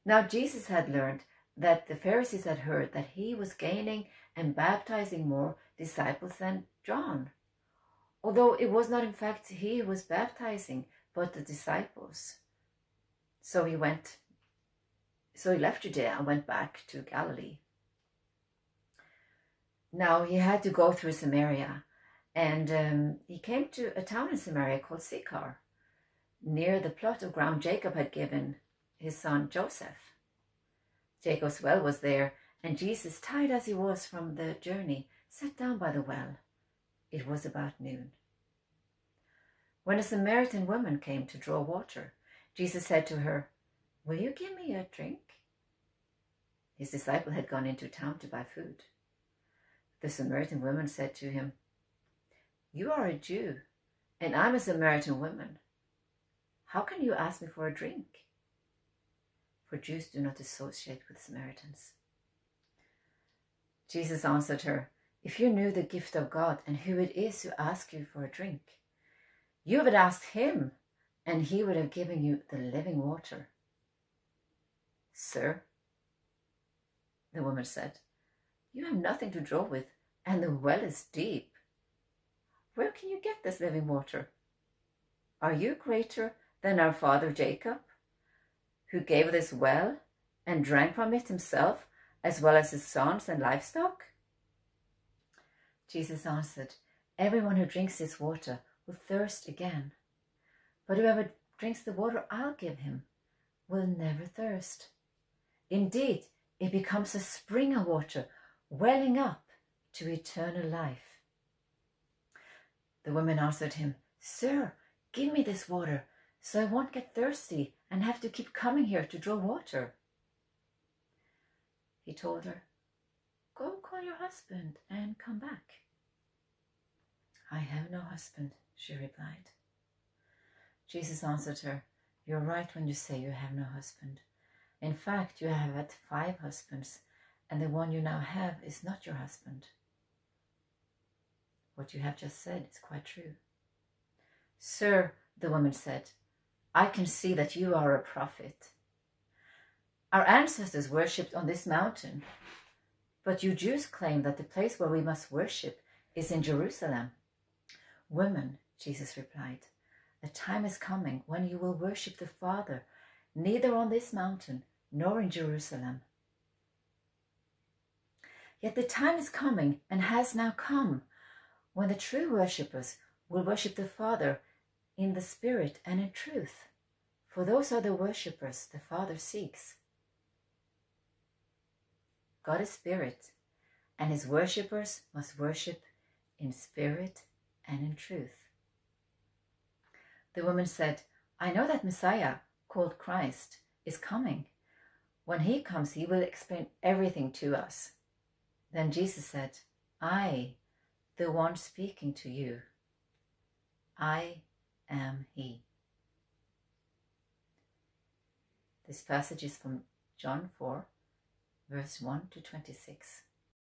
Now Jesus had learned that the Pharisees had heard that he was gaining and baptizing more disciples than John, although it was not in fact he who was baptizing, but the disciples. So he left Judea and went back to Galilee. Now he had to go through Samaria, and he came to a town in Samaria called Sychar, near the plot of ground Jacob had given his son Joseph. Jacob's well was there, and Jesus, tired as he was from the journey, sat down by the well. It was about noon. When a Samaritan woman came to draw water, Jesus said to her, "Will you give me a drink?" His disciple had gone into town to buy food. The Samaritan woman said to him, "You are a Jew, and I'm a Samaritan woman. How can you ask me for a drink?" For Jews do not associate with Samaritans. Jesus answered her, "If you knew the gift of God and who it is who asks you for a drink, you would ask him, and he would have given you the living water." "Sir," the woman said, "you have nothing to draw with, and the well is deep. Where can you get this living water? Are you greater than our father Jacob, who gave this well and drank from it himself, as well as his sons and livestock?" Jesus answered, "Everyone who drinks this water will thirst again. But whoever drinks the water I'll give him will never thirst. Indeed, it becomes a spring of water welling up to eternal life." The woman answered him, "Sir, give me this water so I won't get thirsty and have to keep coming here to draw water." He told her, "Go call your husband and come back." "I have no husband," she replied. Jesus answered her, "You're right when you say you have no husband. In fact, you have had 5 husbands, and the one you now have is not your husband. What you have just said is quite true." "Sir," the woman said, "I can see that you are a prophet. Our ancestors worshipped on this mountain, but you Jews claim that the place where we must worship is in Jerusalem." "Woman," Jesus replied, "a time is coming when you will worship the Father, neither on this mountain nor in Jerusalem. Yet the time is coming and has now come when the true worshippers will worship the Father in the Spirit and in truth, for those are the worshippers the Father seeks. God is Spirit, and his worshippers must worship in spirit and in truth." The woman said, "I know that Messiah, called Christ, is coming. When he comes, he will explain everything to us." Then Jesus said, "I, the one speaking to you, I am he." This passage is from John 4, verse 1 to 26.